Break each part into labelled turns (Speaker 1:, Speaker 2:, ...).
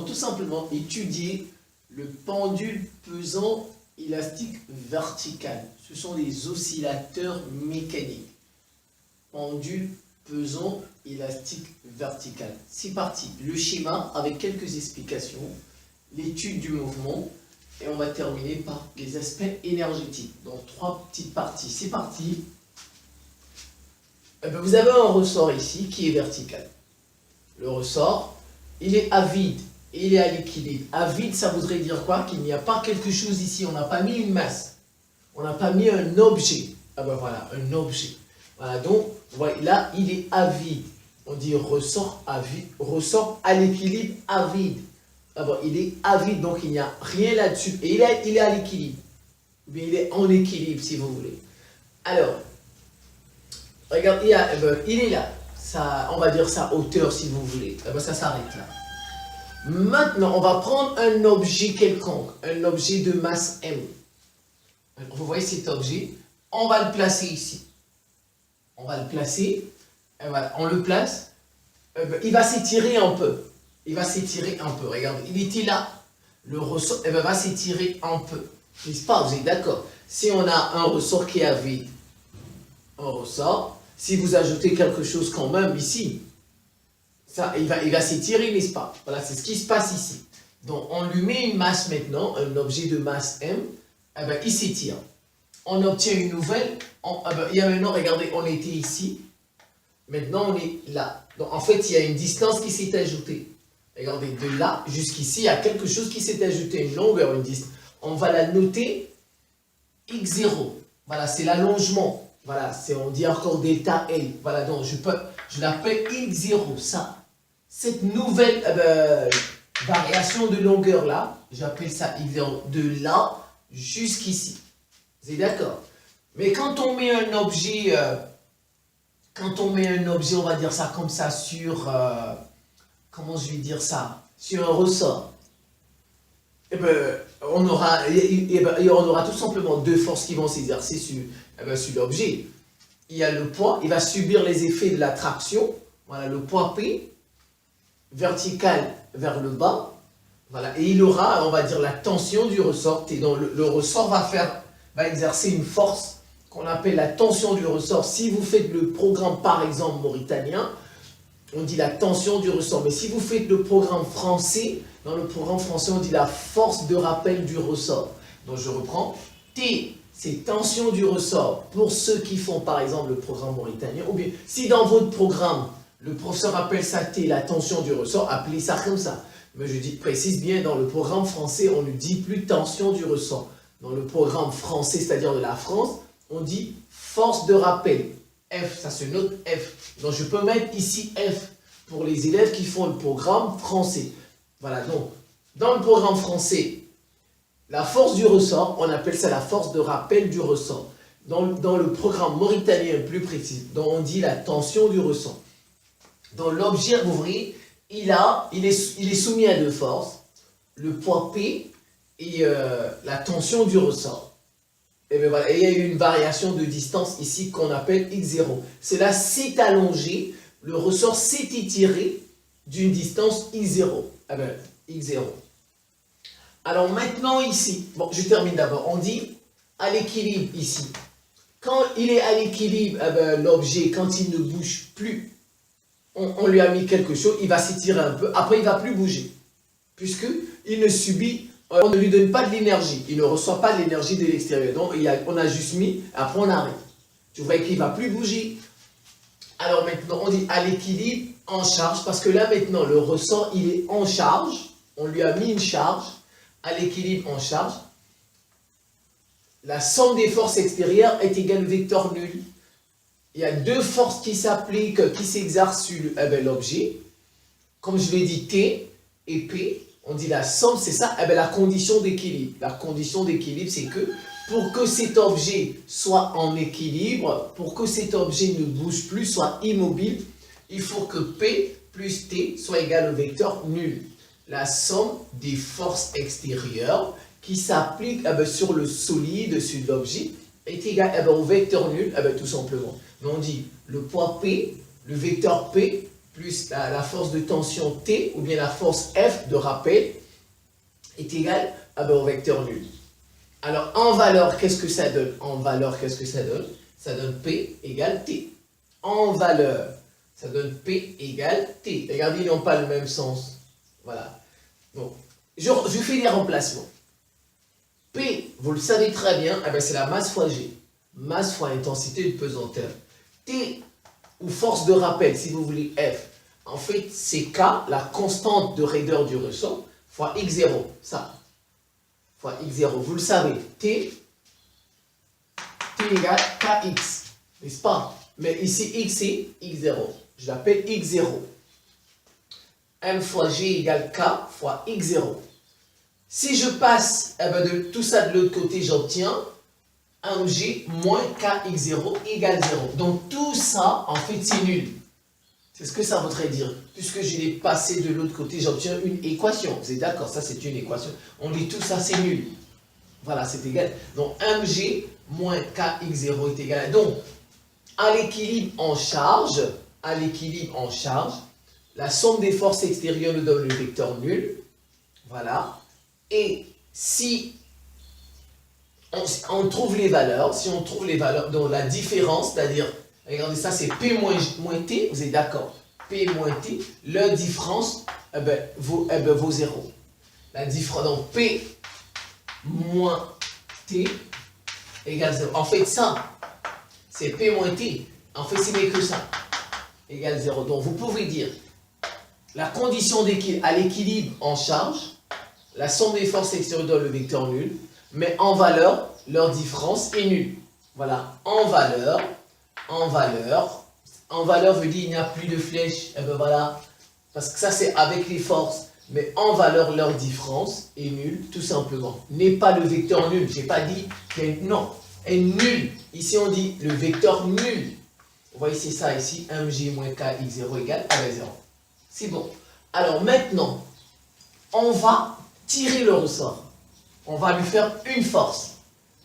Speaker 1: Donc tout simplement, étudier le pendule pesant élastique vertical. Ce sont des oscillateurs mécaniques. Pendule pesant élastique vertical. C'est parti. Le schéma avec quelques explications, l'étude du mouvement et on va terminer par les aspects énergétiques. Donc 3 petites parties. C'est parti. Vous avez un ressort ici qui est vertical. Le ressort, il est à vide et il est à l'équilibre. À vide, ça voudrait dire quoi? Qu'il n'y a pas quelque chose ici. On n'a pas mis une masse. On n'a pas mis un objet. Ah ben voilà, un objet. Voilà, donc, voyez, là, il est à vide. On dit ressort à vide, ressort à l'équilibre à vide. Ah ben, il est à vide, donc il n'y a rien là-dessus. Et il est à l'équilibre. Mais il est en équilibre, si vous voulez. Alors, regarde, il est là. Ça, on va dire sa hauteur, si vous voulez. Ah ben, ça s'arrête là. Maintenant, on va prendre un objet quelconque, un objet de masse M. Vous voyez cet objet, on va le placer ici. On va le placer, et voilà, on le place, il va s'étirer un peu. Il va s'étirer un peu, regardez, il était là. Le ressort va s'étirer un peu. N'est-ce pas, vous êtes d'accord? Si on a un ressort qui est à vide, un ressort, si vous ajoutez quelque chose quand même ici, ça, il va s'étirer, n'est-ce pas? Voilà, c'est ce qui se passe ici. Donc, on lui met une masse maintenant, un objet de masse M, il s'étire. On obtient une nouvelle, il y a maintenant, regardez, on était ici, maintenant on est là. Donc, en fait, il y a une distance qui s'est ajoutée. Regardez, de là jusqu'ici, il y a quelque chose qui s'est ajouté, une longueur, une distance. On va la noter x0. Voilà, c'est l'allongement. Voilà, on dit encore delta L. Voilà, donc je l'appelle x0, ça. Cette nouvelle variation de longueur là, j'appelle ça x0, de là jusqu'ici. Vous êtes d'accord? Mais quand on met un objet, on va dire ça comme ça, sur, comment je vais dire ça, sur un ressort, on aura tout simplement deux forces qui vont s'exercer sur l'objet. Il y a le poids, il va subir les effets de la traction, voilà, le poids P, vertical vers le bas, voilà, et il aura, on va dire, la tension du ressort, et donc le ressort va exercer une force qu'on appelle la tension du ressort. Si vous faites le programme, par exemple, mauritanien, on dit la tension du ressort. Mais si vous faites le programme français, dans le programme français, on dit la force de rappel du ressort. Donc je reprends. T, c'est tension du ressort pour ceux qui font, par exemple, le programme mauritanien. Ou bien, si dans votre programme, le professeur appelle ça T, la tension du ressort, appelez ça comme ça. Mais je précise bien, dans le programme français, on ne dit plus tension du ressort. Dans le programme français, c'est-à-dire de la France, on dit force de rappel. F, ça se note F. Donc je peux mettre ici F pour les élèves qui font le programme français. Voilà, donc dans le programme français, la force du ressort, on appelle ça la force de rappel du ressort. Dans le programme mauritanien plus précis, donc on dit la tension du ressort. Dans l'objet, vous voyez, il est soumis à deux forces, le poids P et la tension du ressort. Et bien voilà, et il y a eu une variation de distance ici qu'on appelle x0. Cela s'est allongé, le ressort s'est étiré d'une distance x0. Ah ben, x0. Alors maintenant ici, bon, je termine d'abord. On dit à l'équilibre ici. Quand il est à l'équilibre, l'objet, quand il ne bouge plus, on lui a mis quelque chose, il va s'étirer un peu, après il ne va plus bouger. Puisqu'il ne subit, on ne lui donne pas de l'énergie, il ne reçoit pas de l'énergie de l'extérieur. Donc on a juste mis, après on arrête. Tu vois qu'il ne va plus bouger. Alors maintenant on dit à l'équilibre, en charge, parce que là maintenant le ressort il est en charge, on lui a mis une charge, à l'équilibre en charge. La somme des forces extérieures est égale au vecteur nul. Il y a deux forces qui s'appliquent, qui s'exercent sur l'objet. Comme je l'ai dit, T et P, on dit la somme, c'est ça, la condition d'équilibre. La condition d'équilibre, c'est que pour que cet objet soit en équilibre, pour que cet objet ne bouge plus, soit immobile, il faut que P plus T soit égal au vecteur nul. La somme des forces extérieures qui s'appliquent sur le solide, sur l'objet, est égale au vecteur nul, tout simplement. Mais on dit le poids P, le vecteur P plus la force de tension T, ou bien la force F de rappel, est égale au vecteur nul. Alors, en valeur, qu'est-ce que ça donne? En valeur, qu'est-ce que ça donne? Ça donne P égale T. En valeur, ça donne P égale T. Regardez, ils n'ont pas le même sens. Voilà. Donc, je fais des remplacements. P, vous le savez très bien, c'est la masse fois G. Masse fois intensité de pesanteur. T, ou force de rappel, si vous voulez, F. En fait, c'est K, la constante de raideur du ressort, fois X0. Ça. Fois X0. Vous le savez. T égale Kx. N'est-ce pas? Mais ici, X c'est X0. Je l'appelle X0. M fois G égale K fois X0. Si je passe de tout ça de l'autre côté, j'obtiens 1G moins Kx0 égale 0. Donc tout ça, en fait, c'est nul. C'est ce que ça voudrait dire. Puisque je l'ai passé de l'autre côté, j'obtiens une équation. Vous êtes d'accord? Ça, c'est une équation. On dit tout ça, c'est nul. Voilà, c'est égal. Donc 1G moins Kx0 est égal à... Donc, à l'équilibre en charge, la somme des forces extérieures nous donne le vecteur nul. Voilà. Et si on trouve les valeurs, donc la différence, c'est-à-dire, regardez ça, c'est P moins T, vous êtes d'accord? P moins T, leur différence vaut 0. La différence, donc P moins T égale 0. En fait, ça, c'est P moins T. En fait, ce n'est que ça. Égale 0. Donc, vous pouvez dire, la condition à l'équilibre en charge, la somme des forces extérieures donne le vecteur nul, mais en valeur, leur différence est nulle. Voilà, en valeur veut dire il n'y a plus de flèche, et ben voilà, parce que ça c'est avec les forces, mais en valeur, leur différence est nulle, tout simplement. N'est pas le vecteur nul, j'ai pas dit qu'il y a non, est nul. Ici on dit le vecteur nul. Vous voyez, c'est ça ici, 1G moins Kx0 égale à 0. C'est bon. Alors maintenant, on va tirer le ressort. On va lui faire une force.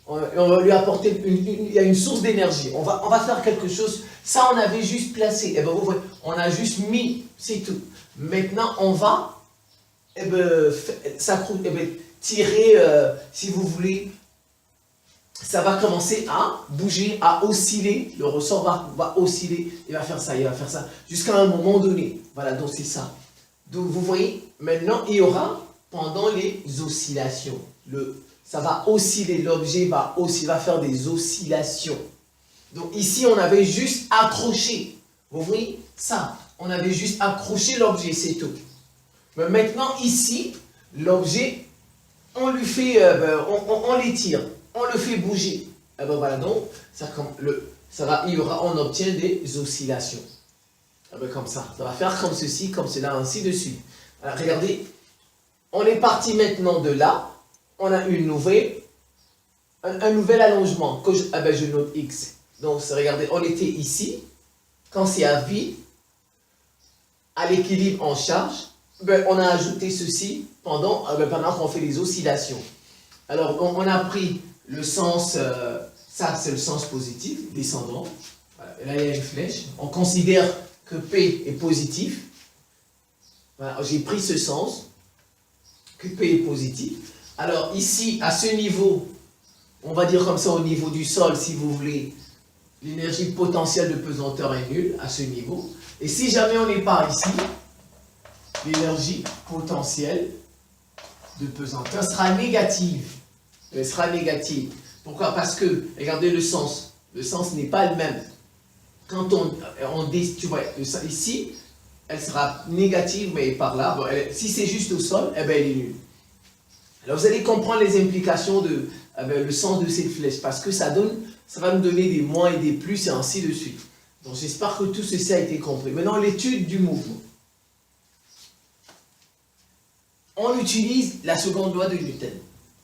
Speaker 1: On va lui apporter il y a une source d'énergie. On va faire quelque chose. Ça, on avait juste placé. Et ben, vous voyez, on a juste mis, c'est tout. Maintenant, on va tirer, si vous voulez, ça va commencer à bouger, à osciller. Le ressort va osciller. Il va faire ça, jusqu'à un moment donné. Voilà, donc c'est ça. Donc, vous voyez, maintenant, il y aura, pendant les oscillations, ça va osciller, l'objet va faire des oscillations. Donc ici, on avait juste accroché. Vous voyez ça? On avait juste accroché l'objet, c'est tout. Mais maintenant, ici, l'objet, on lui fait, on l'étire, on le fait bouger. Et ben voilà, donc, on obtient des oscillations. Et ben comme ça va faire comme ceci, comme cela, ainsi de suite. Alors, regardez, on est parti maintenant de là. On a un nouvel allongement que je note X. Donc, regardez, on était ici. Quand c'est à vide, à l'équilibre en charge, on a ajouté ceci pendant qu'on fait les oscillations. Alors, on a pris le sens, ça c'est le sens positif, descendant. Voilà, et là, il y a une flèche. On considère que P est positif. Voilà, j'ai pris ce sens, que P est positif. Alors ici, à ce niveau, on va dire comme ça au niveau du sol, si vous voulez, l'énergie potentielle de pesanteur est nulle à ce niveau. Et si jamais on n'est pas ici, l'énergie potentielle de pesanteur sera négative. Elle sera négative. Pourquoi? Parce que, regardez le sens n'est pas le même. Quand tu vois, ici, elle sera négative, mais par là, si c'est juste au sol, elle est nulle. Alors vous allez comprendre les implications de le sens de cette flèche, parce que ça va nous donner des moins et des plus, et ainsi de suite. Donc j'espère que tout ceci a été compris. Maintenant, l'étude du mouvement. On utilise la seconde loi de Newton,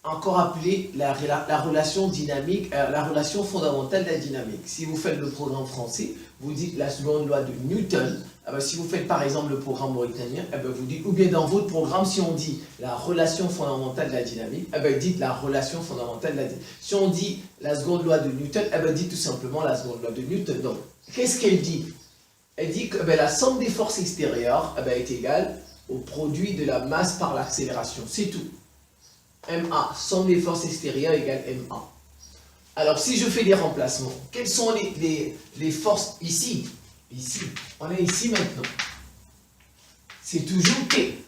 Speaker 1: encore appelée la relation dynamique, la relation fondamentale de la dynamique. Si vous faites le programme français, vous dites la seconde loi de Newton. Si vous faites par exemple le programme mauritanien, vous dites, ou bien dans votre programme, si on dit la relation fondamentale de la dynamique, dites la relation fondamentale de la dynamique. Si on dit la seconde loi de Newton, dites tout simplement la seconde loi de Newton. Donc, qu'est-ce qu'elle dit? elle dit que la somme des forces extérieures est égale au produit de la masse par l'accélération. C'est tout. MA, somme des forces extérieures égale MA. Alors, si je fais des remplacements, quelles sont les forces ici? Ici, on est ici maintenant. C'est toujours P.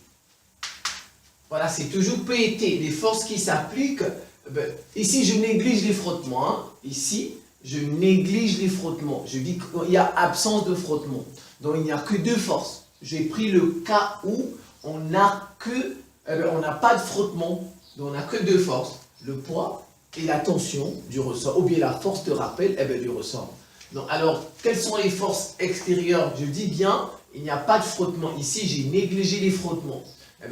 Speaker 1: Voilà, c'est toujours P et T. Les forces qui s'appliquent. Ici, je néglige les frottements. Hein. Ici, je néglige les frottements. Je dis qu'il y a absence de frottement. Donc, il n'y a que deux forces. J'ai pris le cas où on n'a pas de frottement. Donc, on n'a que deux forces. Le poids et la tension du ressort. Ou bien la force de rappel du ressort. Donc, alors, quelles sont les forces extérieures? Je dis bien, il n'y a pas de frottement. Ici, j'ai négligé les frottements.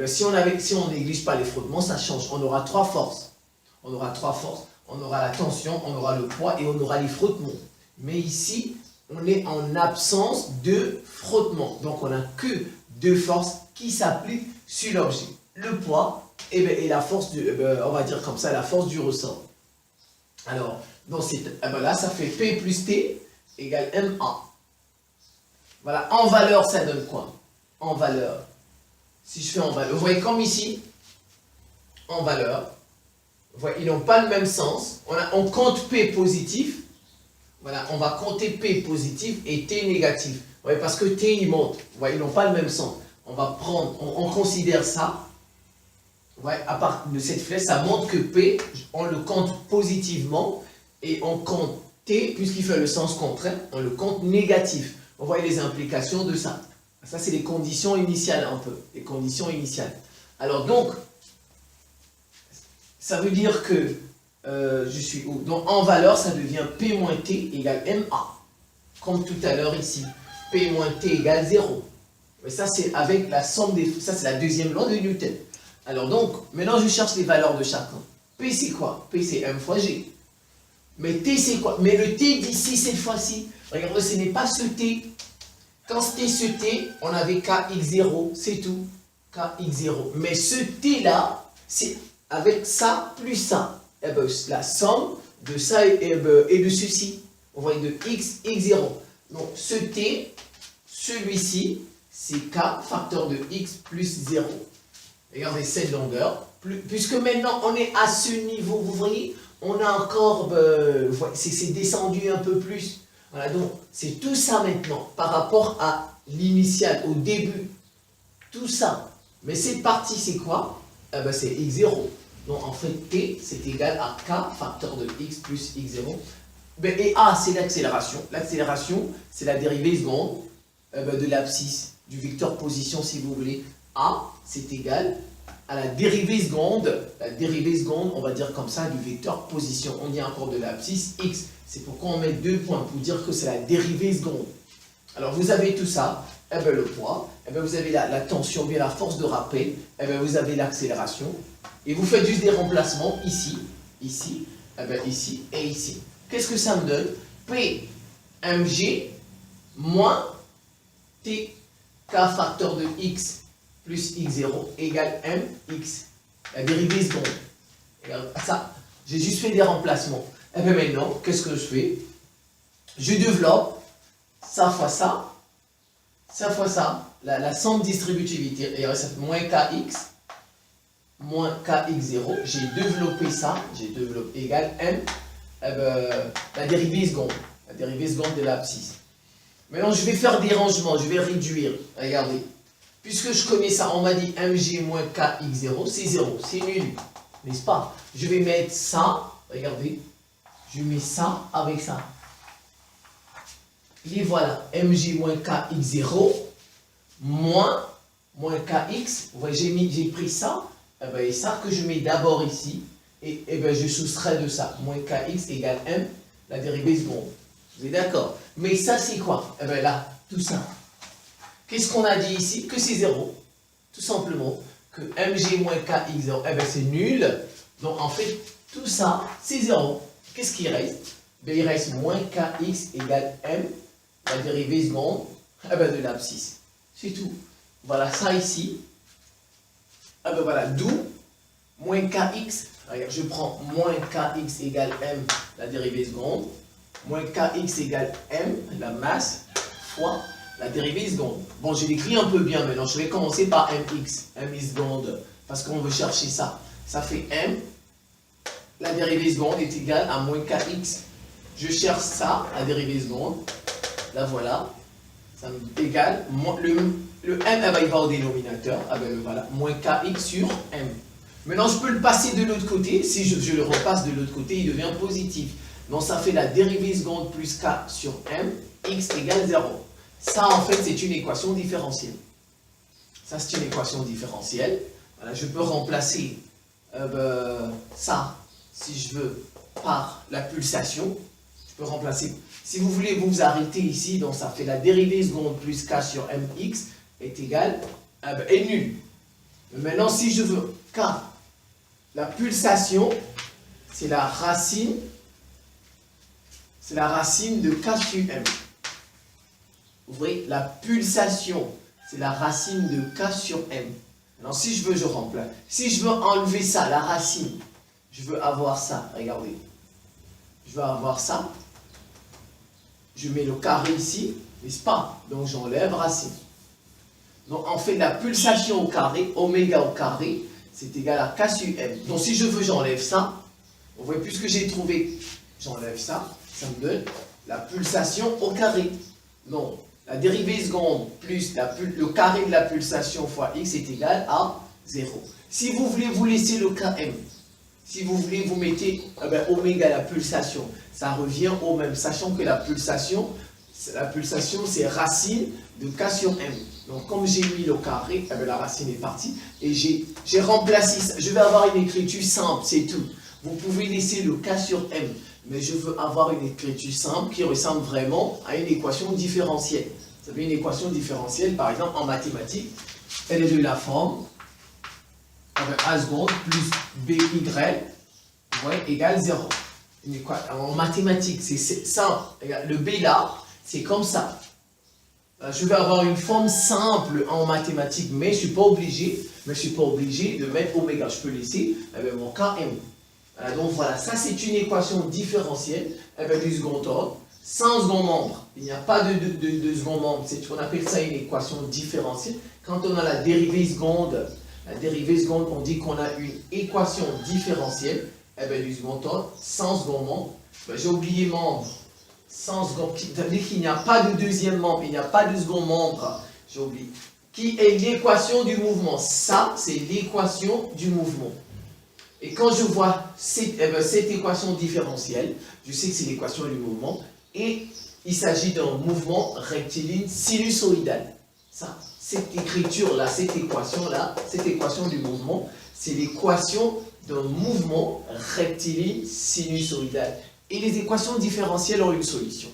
Speaker 1: Si on ne néglige pas les frottements, ça change. On aura trois forces. On aura trois forces. On aura la tension, on aura le poids et on aura les frottements. Mais ici, on est en absence de frottement. Donc, on n'a que deux forces qui s'appliquent sur l'objet. Le poids et la force, on va dire comme ça, la force du ressort. Alors, là, ça fait P plus T égale MA. Voilà, en valeur, ça donne quoi? En valeur. Si je fais en valeur, vous voyez comme ici, en valeur, vous voyez, ils n'ont pas le même sens. On compte P positif. Voilà, on va compter P positif et T négatif. Vous voyez, parce que T, il monte. Vous voyez, ils n'ont pas le même sens. On va prendre, on considère ça. Vous voyez, à part de cette flèche, ça montre que P, on le compte positivement. Et on compte T, puisqu'il fait le sens contraire, on le compte négatif. Vous voyez les implications de ça. Ça, c'est les conditions initiales un peu. Les conditions initiales. Alors donc, ça veut dire que je suis où? Donc en valeur, ça devient P moins T égale MA. Comme tout à l'heure ici. P moins T égale 0. Mais ça, c'est avec la somme des... Ça, c'est la deuxième loi de Newton. Alors donc, maintenant, je cherche les valeurs de chacun. P, c'est quoi? P, c'est M fois G. Mais T, c'est quoi? Mais le T d'ici, cette fois-ci, regardez, ce n'est pas ce T. Quand c'était ce T, on avait KX0, c'est tout. KX0. Mais ce T-là, c'est avec ça plus ça. La somme de ça et de ceci. On voit de X, X0. Donc ce T, celui-ci, c'est K, facteur de X plus 0. Regardez cette longueur. Puisque maintenant, on est à ce niveau, vous voyez, on a encore, c'est descendu un peu plus. Voilà, donc c'est tout ça maintenant par rapport à l'initial, au début. Tout ça. Mais cette partie, c'est quoi? C'est x0. Donc en fait, T, c'est égal à K, facteur de x plus x0. Et A, c'est l'accélération. L'accélération, c'est la dérivée seconde de l'abscisse, du vecteur position, si vous voulez. A, c'est égal à la dérivée seconde, on va dire comme ça, du vecteur position. On dit encore de l'abscisse x. C'est pourquoi on met 2 points, pour dire que c'est la dérivée seconde. Alors vous avez tout ça, le poids, vous avez la tension, bien la force de rappel, vous avez l'accélération, et vous faites juste des remplacements ici, ici, ici et ici. Qu'est-ce que ça me donne? P mg moins t k facteur de x plus x0 égale mx. La dérivée seconde. Regarde ça, j'ai juste fait des remplacements. Et bien maintenant, qu'est-ce que je fais? Je développe ça fois ça, ça fois ça, la somme distributivité, et ça fait moins kx, moins kx0, j'ai développé ça, j'ai développé égal m, la dérivée seconde de l'abscisse. Maintenant, je vais faire des rangements, je vais réduire, regardez. Puisque je connais ça, on m'a dit mg moins kx0, c'est 0, c'est nul, n'est-ce pas? Je vais mettre ça, regardez, je mets ça avec ça. Et voilà, mg moins kx0 moins kx, vous voyez, j'ai pris ça, et ça que je mets d'abord ici, et je soustrais de ça, moins kx égale m, la dérivée seconde. Vous êtes d'accord? Mais ça c'est quoi? Là, tout ça. Qu'est-ce qu'on a dit ici? Que c'est 0. Tout simplement. Que mg moins kx0, c'est nul. Donc en fait, tout ça, c'est 0. Qu'est-ce qui reste? Il reste moins kx égale m, la dérivée seconde de l'abscisse. C'est tout. Voilà ça ici. Voilà, d'où moins kx. Regarde, je prends moins kx égale m, la dérivée seconde. Moins kx égale m, la masse, fois la dérivée seconde. Bon, je l'écris un peu bien maintenant. Je vais commencer par mx, mi seconde, parce qu'on veut chercher ça. Ça fait m, la dérivée seconde est égale à moins kx. Je cherche ça, la dérivée seconde. Là, voilà. Ça m'égale, le m, eh ben, il va au dénominateur. Ah ben voilà, moins kx sur m. Maintenant, je peux le passer de l'autre côté. Si je le repasse de l'autre côté, il devient positif. Donc, ça fait la dérivée seconde plus k sur m, x égale 0. Ça, en fait, c'est une équation différentielle. Ça, c'est une équation différentielle. Voilà, je peux remplacer ça, si je veux, par la pulsation. Je peux remplacer. Si vous voulez vous arrêter ici, donc ça fait la dérivée seconde plus k sur mx est égale, est nul. Maintenant, si je veux k, la pulsation, c'est la racine de k sur m. Vous voyez, la pulsation, c'est la racine de k sur m. Alors, si je veux, je remplace. Si je veux enlever ça, la racine, je veux avoir ça, regardez. Je veux avoir ça. Je mets le carré ici, n'est-ce pas? Donc, j'enlève racine. Donc, en fait, la pulsation au carré, oméga au carré, c'est égal à k sur m. Donc, si je veux, j'enlève ça. Vous voyez, puisque j'ai trouvé, j'enlève ça. Ça me donne la pulsation au carré. Donc, la dérivée seconde plus le carré de la pulsation fois x est égal à 0. Si vous voulez vous laisser le km, si vous voulez vous mettez oméga la pulsation, ça revient au même, sachant que la pulsation c'est racine de k sur m. Donc comme j'ai mis le carré, la racine est partie et j'ai remplacé ça. Je vais avoir une écriture simple, c'est tout. Vous pouvez laisser le k sur m. Mais je veux avoir une écriture simple qui ressemble vraiment à une équation différentielle. Vous savez, une équation différentielle, par exemple, en mathématiques, elle est de la forme a seconde plus by égale 0. En mathématiques, c'est ça. Le b là, c'est comme ça. Je vais avoir une forme simple en mathématiques, mais je ne suis pas obligé de mettre oméga. Je peux laisser mon km. Donc voilà, ça c'est une équation différentielle du second ordre, sans second membre. Il n'y a pas de second membre, on appelle ça une équation différentielle. Quand on a la dérivée seconde, on dit qu'on a une équation différentielle du second ordre, sans second membre. J'ai oublié membre, sans second, ça veut dire qu'il n'y a pas de deuxième membre, il n'y a pas de second membre, j'ai oublié. Qui est l'équation du mouvement? Ça, c'est l'équation du mouvement. Et quand je vois cette équation différentielle, je sais que c'est l'équation du mouvement, et il s'agit d'un mouvement rectiligne sinusoïdal. Ça, cette écriture-là, cette équation du mouvement, c'est l'équation d'un mouvement rectiligne sinusoïdal. Et les équations différentielles ont une solution.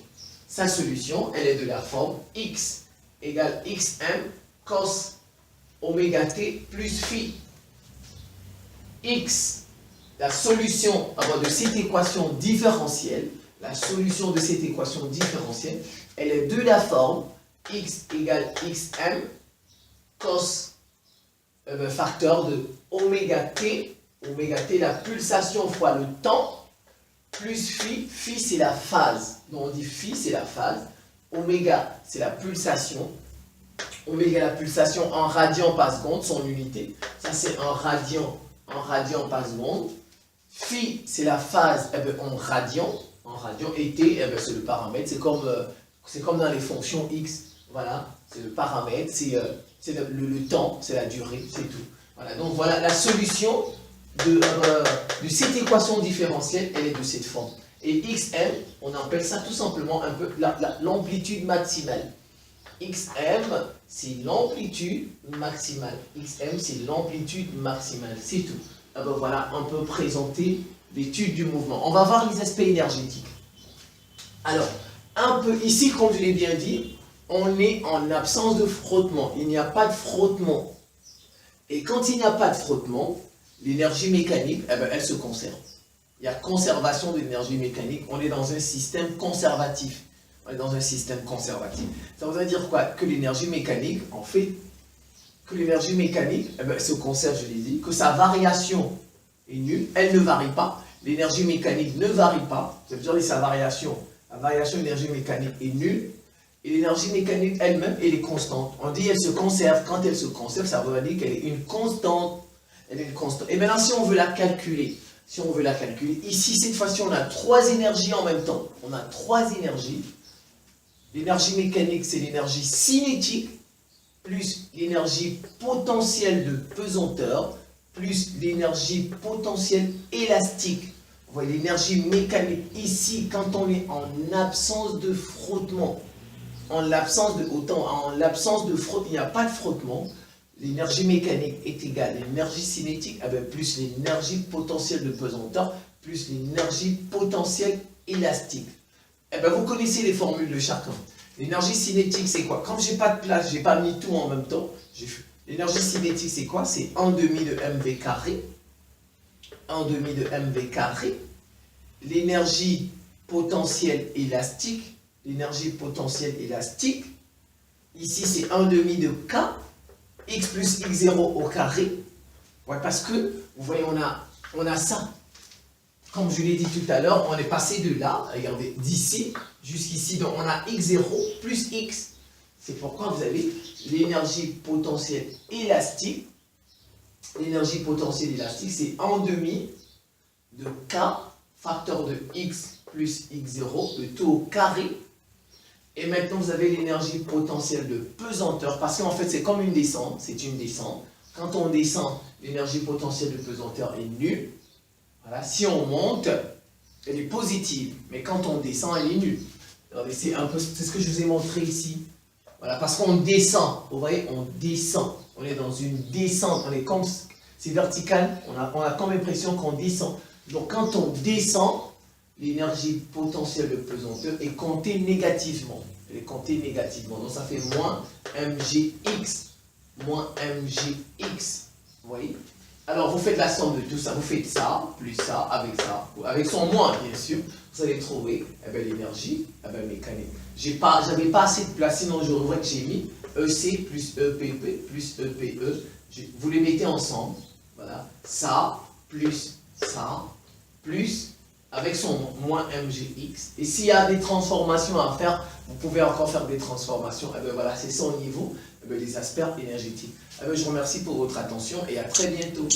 Speaker 1: Sa solution, elle est de la forme x égale xm cos oméga t plus phi. X, la solution de cette équation différentielle, elle est de la forme x égale xm cos facteur de oméga t, la pulsation fois le temps, plus phi c'est la phase. Donc on dit phi c'est la phase, oméga c'est la pulsation, oméga la pulsation en radian par seconde, son unité, ça c'est en radian par seconde. Phi, c'est la phase en radian, et t, c'est le paramètre, c'est comme dans les fonctions x, voilà, c'est le paramètre, c'est le temps, c'est la durée, c'est tout. Voilà, donc voilà, la solution de cette équation différentielle, elle est de cette forme. Et xm, on appelle ça tout simplement un peu l'amplitude maximale. Xm, c'est l'amplitude maximale. Xm, c'est l'amplitude maximale, c'est tout. Voilà, on peut présenter l'étude du mouvement. On va voir les aspects énergétiques. Alors, un peu ici, comme je l'ai bien dit, on est en absence de frottement. Il n'y a pas de frottement. Et quand il n'y a pas de frottement, l'énergie mécanique, elle se conserve. Il y a conservation de l'énergie mécanique. On est dans un système conservatif. Ça veut dire quoi? Que l'énergie mécanique, en fait, se conserve, je l'ai dit, que sa variation est nulle, elle ne varie pas. L'énergie mécanique ne varie pas, ça veut dire que la variation d'énergie mécanique est nulle. Et l'énergie mécanique elle-même, elle est constante. On dit elle se conserve. Quand elle se conserve, ça veut dire qu'elle est une constante. Elle est une constante. Et maintenant, si on veut la calculer, ici, cette fois-ci, on a 3 énergies en même temps. On a 3 énergies. L'énergie mécanique, c'est l'énergie cinétique, plus l'énergie potentielle de pesanteur, plus l'énergie potentielle élastique. Vous voyez, l'énergie mécanique, ici, quand on est en absence de frottement, en l'absence de frottement, il n'y a pas de frottement, l'énergie mécanique est égale à l'énergie cinétique plus l'énergie potentielle de pesanteur, plus l'énergie potentielle élastique. Vous connaissez les formules de chacun. L'énergie cinétique, c'est quoi? Comme je n'ai pas de place, je n'ai pas mis tout en même temps. L'énergie cinétique, c'est quoi? C'est 1 demi de mv carré. 1 demi de mv carré. L'énergie potentielle élastique. L'énergie potentielle élastique. Ici, c'est 1 demi de k. X plus x0 au carré. Ouais, parce que, vous voyez, on a ça. Comme je l'ai dit tout à l'heure, on est passé de là, regardez, d'ici jusqu'ici. Donc, on a x0 plus x. C'est pourquoi vous avez l'énergie potentielle élastique. L'énergie potentielle élastique, c'est 1 demi de k, facteur de x plus x0, le tout au carré. Et maintenant, vous avez l'énergie potentielle de pesanteur, parce qu'en fait, c'est comme une descente, c'est une descente. Quand on descend, l'énergie potentielle de pesanteur est nulle. Voilà. Si on monte, elle est positive, mais quand on descend, elle est nulle. C'est un peu ce que je vous ai montré ici. Voilà, parce qu'on descend, vous voyez, on descend. On est dans une descente, on est comme, c'est vertical, on a comme l'impression qu'on descend. Donc quand on descend, l'énergie potentielle de pesanteur est comptée négativement. Elle est comptée négativement. Donc ça fait moins mgx. Moins mgx. Vous voyez? Alors vous faites la somme de tout ça. Vous faites ça, plus ça, avec son moins, bien sûr. Vous allez trouver l'énergie mécanique. J'avais pas assez de place, sinon je vois que j'ai mis EC plus EPP plus EPE. Vous les mettez ensemble. Voilà. Ça, plus, avec son moins mgx. Et s'il y a des transformations à faire, vous pouvez encore faire des transformations. Voilà, c'est ça au niveau des aspects énergétiques. Je vous remercie pour votre attention et à très bientôt.